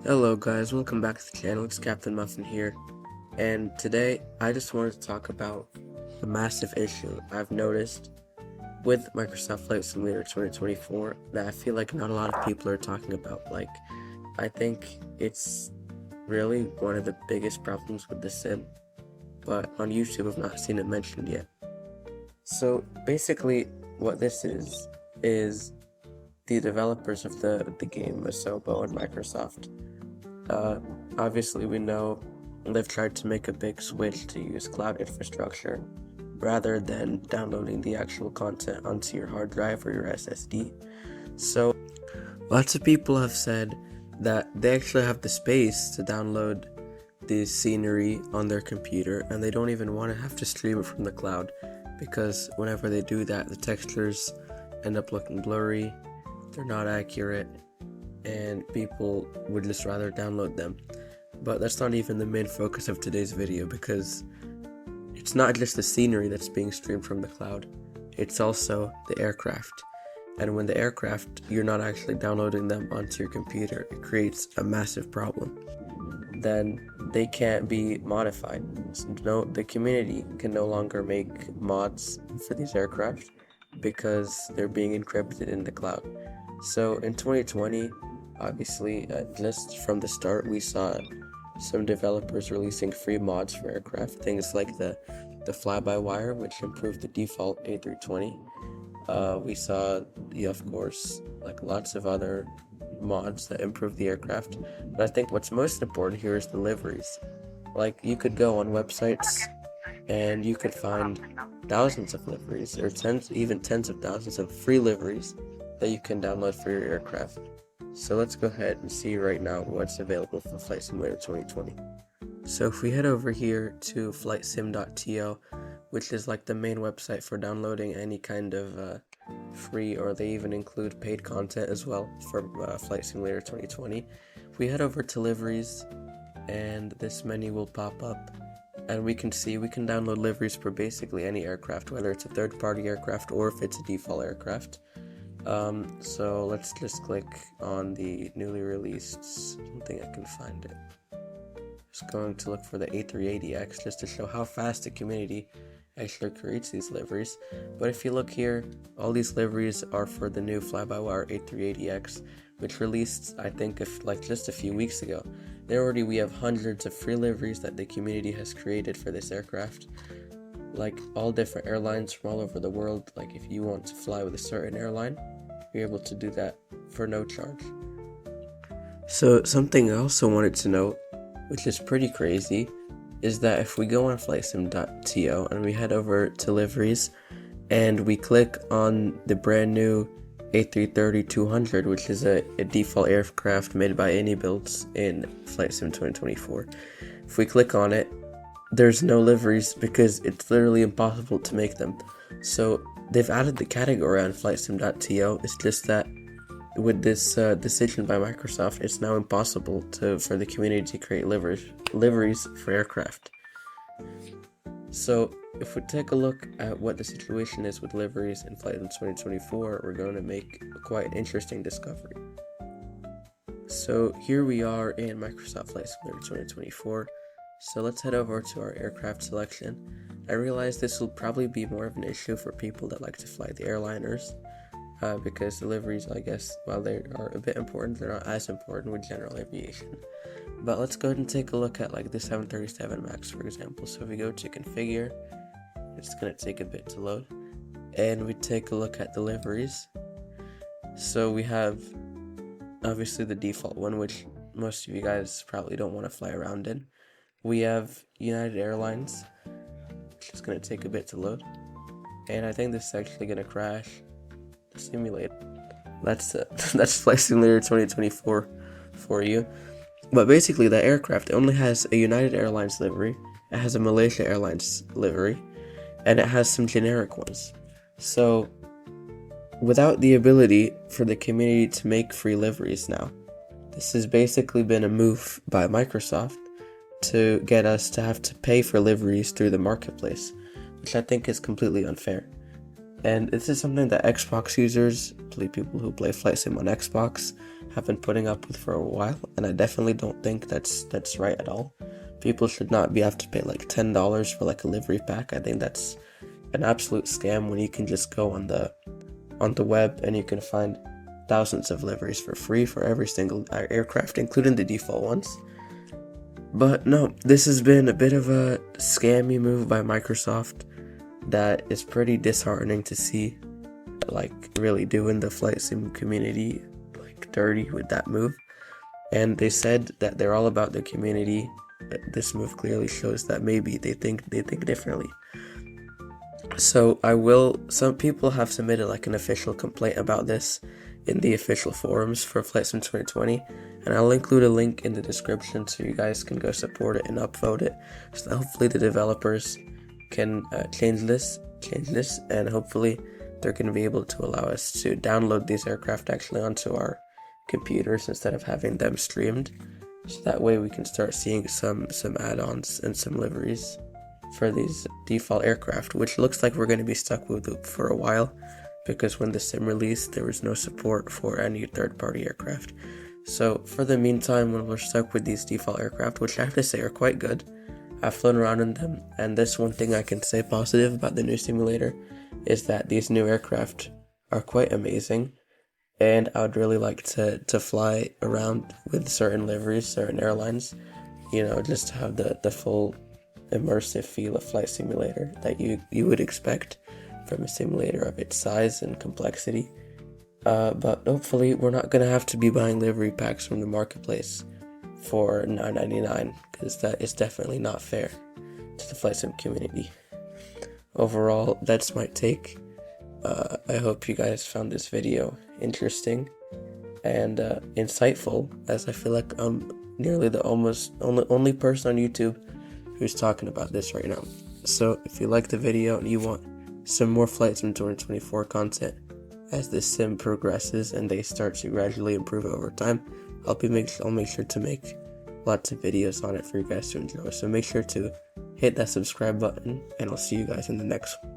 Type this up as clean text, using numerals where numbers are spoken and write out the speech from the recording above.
Hello guys, welcome back to the channel. It's Captain Muffin here, and today I just wanted to talk about the massive issue I've noticed with Microsoft Flight Simulator 2024 that I feel like not a lot of people are talking about. I think it's really one of the biggest problems with the sim, but on YouTube I've not seen it mentioned yet. So basically what this is the developers of the game, Asobo and Microsoft. Obviously, we know they've tried to make a big switch to use cloud infrastructure rather than downloading the actual content onto your hard drive or your SSD. So, lots of people have said that they actually have the space to download the scenery on their computer and they don't even want to have to stream it from the cloud, because whenever they do that, the textures end up looking blurry, they're not accurate, and people would just rather download them. But that's not even the main focus of today's video, because it's not just the scenery that's being streamed from the cloud, it's also the aircraft. And when the aircraft, you're not actually downloading them onto your computer, it creates a massive problem. Then they can't be modified. So the community can no longer make mods for these aircraft because they're being encrypted in the cloud. So in 2020, obviously, just from the start, we saw some developers releasing free mods for aircraft, things like the fly-by-wire, which improved the default A320. We saw, of course, like lots of other mods that improve the aircraft. But I think what's most important here is the liveries. Like, you could go on websites and you could find thousands of liveries, or even tens of thousands of free liveries that you can download for your aircraft. So let's go ahead and see right now what's available for Flight Simulator 2020. So if we head over here to flightsim.to, which is like the main website for downloading any kind of free, or they even include paid content as well for Flight Simulator 2020. If we head over to liveries, and this menu will pop up, and we can see we can download liveries for basically any aircraft, whether it's a third-party aircraft or if it's a default aircraft. So let's just click on the newly released, I don't think I can find it. Just going to look for the A380X just to show how fast the community actually creates these liveries. But if you look here, all these liveries are for the new fly-by-wire A380X, which released, I think, just a few weeks ago. We have hundreds of free liveries that the community has created for this aircraft, like all different airlines from all over the world. Like if you want to fly with a certain airline, you're able to do that for no charge. So something I also wanted to note, which is pretty crazy, is that if we go on flightsim.to and we head over to liveries and we click on the brand new A330-200, which is a default aircraft made by AnyBuilds in Flight Sim 2024. If we click on it, there's no liveries because it's literally impossible to make them. So they've added the category on flightsim.to. It's just that with this decision by Microsoft, it's now impossible for the community to create liveries for aircraft. So if we take a look at what the situation is with liveries in Flight Sim 2024, we're going to make a quite interesting discovery. So here we are in Microsoft Flight Simulator 2024. So let's head over to our aircraft selection. I realize this will probably be more of an issue for people that like to fly the airliners, because the liveries, I guess, while they are a bit important, they're not as important with general aviation. But let's go ahead and take a look at like the 737 MAX, for example. So if we go to configure, it's going to take a bit to load, and we take a look at the liveries. So we have obviously the default one, which most of you guys probably don't want to fly around in. We have United Airlines, which is going to take a bit to load, and I think this is actually going to crash the simulator. That's Flight Simulator 2024 for you. But basically, that aircraft only has a United Airlines livery, it has a Malaysia Airlines livery, and it has some generic ones. So without the ability for the community to make free liveries now, this has basically been a move by Microsoft to get us to have to pay for liveries through the marketplace, which I think is completely unfair. And this is something that Xbox users, people who play Flight Sim on Xbox, have been putting up with for a while, and I definitely don't think that's right at all. People should not have to pay like $10 for like a livery pack. I think that's an absolute scam when you can just go on the web and you can find thousands of liveries for free for every single aircraft, including the default ones. But no, this has been a bit of a scammy move by Microsoft that is pretty disheartening to see, like really doing the flight sim community like dirty with that move. And they said that they're all about the community. This move clearly shows that maybe they think differently. So some people have submitted like an official complaint about this in the official forums for Flight Sim 2020, and I'll include a link in the description so you guys can go support it and upvote it, so that hopefully the developers can change this, and hopefully they're going to be able to allow us to download these aircraft actually onto our computers instead of having them streamed, so that way we can start seeing some add-ons and some liveries for these default aircraft, which looks like we're going to be stuck with it for a while, because when the sim released there was no support for any third-party aircraft. So for the meantime, when we're stuck with these default aircraft, which I have to say are quite good, I've flown around in them, and this one thing I can say positive about the new simulator is that these new aircraft are quite amazing, and I would really like to fly around with certain liveries, certain airlines, just to have the full immersive feel of flight simulator that you would expect from a simulator of its size and complexity. But hopefully we're not going to have to be buying livery packs from the marketplace for $9.99, because that is definitely not fair to the flight sim community. Overall, that's my take. I hope you guys found this video interesting and insightful, as I feel like I'm nearly the only person on YouTube who's talking about this right now. So if you like the video and you want some more Flight Sim 2024 content as this sim progresses and they start to gradually improve over time, I'll make sure to make lots of videos on it for you guys to enjoy. So make sure to hit that subscribe button, and I'll see you guys in the next one.